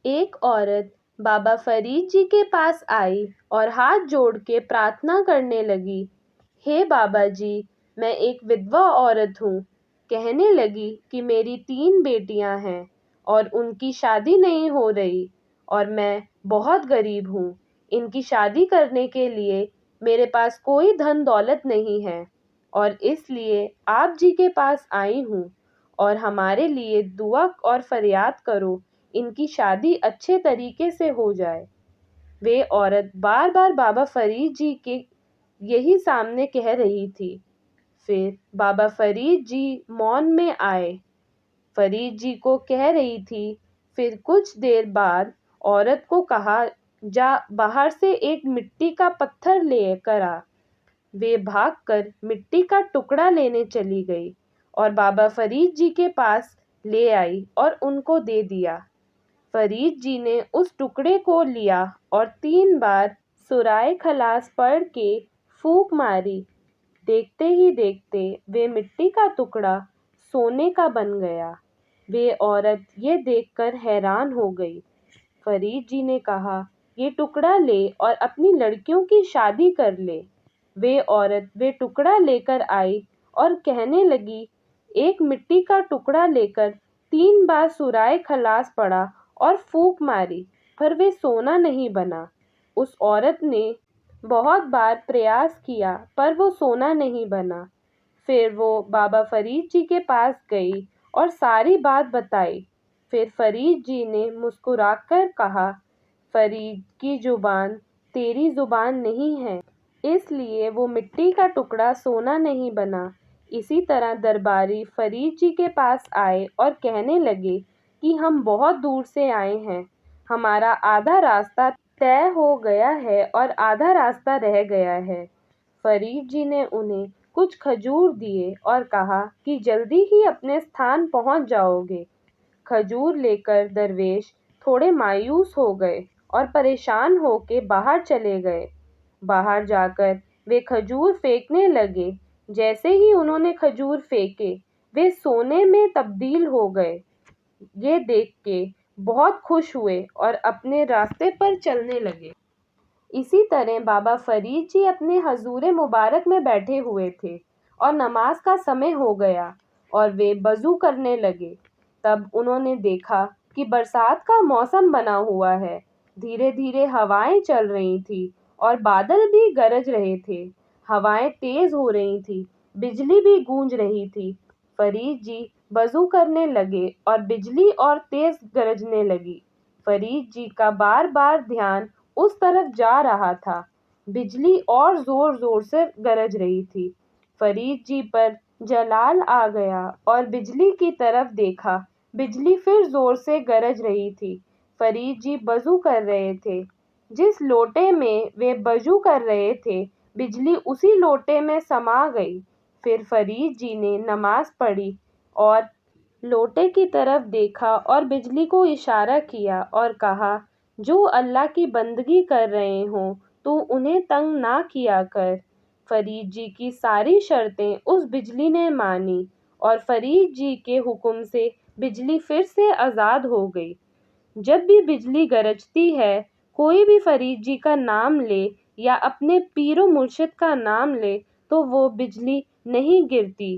ایک عورت بابا فرید جی کے پاس آئی اور ہاتھ جوڑ کے پرارتھنا کرنے لگی، ہے بابا جی، میں ایک ودوا عورت ہوں۔ کہنے لگی کہ میری 3 بیٹیاں ہیں اور ان کی شادی نہیں ہو رہی اور میں بہت غریب ہوں۔ ان کی شادی کرنے کے لیے میرے پاس کوئی دھن دولت نہیں ہے اور اس لیے آپ جی کے پاس آئی ہوں اور ہمارے لیے دعا اور فریاد کرو، ان کی شادی اچھے طریقے سے ہو جائے۔ وہ عورت بار بار بابا فرید جی کے یہی سامنے کہہ رہی تھی۔ پھر بابا فرید جی مون میں آئے، فرید جی کو کہہ رہی تھی۔ پھر کچھ دیر بعد عورت کو کہا، جا باہر سے ایک مٹی کا پتھر لے کر آ۔ وہ بھاگ کر مٹی کا ٹکڑا لینے چلی گئی اور بابا فرید جی کے پاس لے آئی اور ان کو دے دیا۔ فرید جی نے اس ٹکڑے کو لیا اور 3 بار سورۂ اخلاص پڑھ کے پھونک ماری۔ دیکھتے ہی دیکھتے وہ مٹی کا ٹکڑا سونے کا بن گیا۔ وہ عورت یہ دیکھ کر حیران ہو گئی۔ فرید جی نے کہا، یہ ٹکڑا لے اور اپنی لڑکیوں کی شادی کر لے۔ وہ عورت وہ ٹکڑا لے کر آئی اور کہنے لگی، ایک مٹی کا ٹکڑا لے کر 3 بار سورۂ اخلاص پڑھا اور پھونک ماری، پر وہ سونا نہیں بنا۔ اس عورت نے بہت بار پریاس کیا پر وہ سونا نہیں بنا۔ پھر وہ بابا فرید جی کے پاس گئی اور ساری بات بتائی۔ پھر فرید جی نے مسکرا کر کہا، فرید کی زبان تیری زبان نہیں ہے، اس لیے وہ مٹی کا ٹکڑا سونا نہیں بنا۔ اسی طرح درباری فرید جی کے پاس آئے اور کہنے لگے کہ ہم بہت دور سے آئے ہیں، ہمارا آدھا راستہ طے ہو گیا ہے اور آدھا راستہ رہ گیا ہے۔ فرید جی نے انہیں کچھ کھجور دیے اور کہا کہ جلدی ہی اپنے استھان پہنچ جاؤ گے۔ کھجور لے کر درویش تھوڑے مایوس ہو گئے اور پریشان ہو کے باہر چلے گئے۔ باہر جا کر وہ کھجور پھینکنے لگے۔ جیسے ہی انہوں نے کھجور پھینکے، وہ سونے میں تبدیل ہو گئے۔ یہ دیکھ کے بہت خوش ہوئے اور اپنے راستے پر چلنے لگے۔ اسی طرح بابا فرید جی اپنے حضور مبارک میں بیٹھے ہوئے تھے اور نماز کا سمے ہو گیا اور وہ وضو کرنے لگے۔ تب انہوں نے دیکھا کہ برسات کا موسم بنا ہوا ہے، دھیرے دھیرے ہوائیں چل رہی تھیں اور بادل بھی گرج رہے تھے۔ ہوائیں تیز ہو رہی تھیں، بجلی بھی گونج رہی تھی۔ فرید جی وضو کرنے لگے اور بجلی اور تیز گرجنے لگی۔ فرید جی کا بار بار دھیان اس طرف جا رہا تھا، بجلی اور زور زور سے گرج رہی تھی۔ فرید جی پر جلال آ گیا اور بجلی کی طرف دیکھا، بجلی پھر زور سے گرج رہی تھی۔ فرید جی وضو کر رہے تھے، جس لوٹے میں وہ وضو کر رہے تھے بجلی اسی لوٹے میں سما گئی۔ پھر فرید جی نے نماز پڑھی اور لوٹے کی طرف دیکھا اور بجلی کو اشارہ کیا اور کہا، جو اللہ کی بندگی کر رہے ہوں تو انہیں تنگ نہ کیا کر۔ فرید جی کی ساری شرطیں اس بجلی نے مانی اور فرید جی کے حکم سے بجلی پھر سے آزاد ہو گئی۔ جب بھی بجلی گرجتی ہے، کوئی بھی فرید جی کا نام لے یا اپنے پیر و مرشد کا نام لے تو وہ بجلی نہیں گرتی۔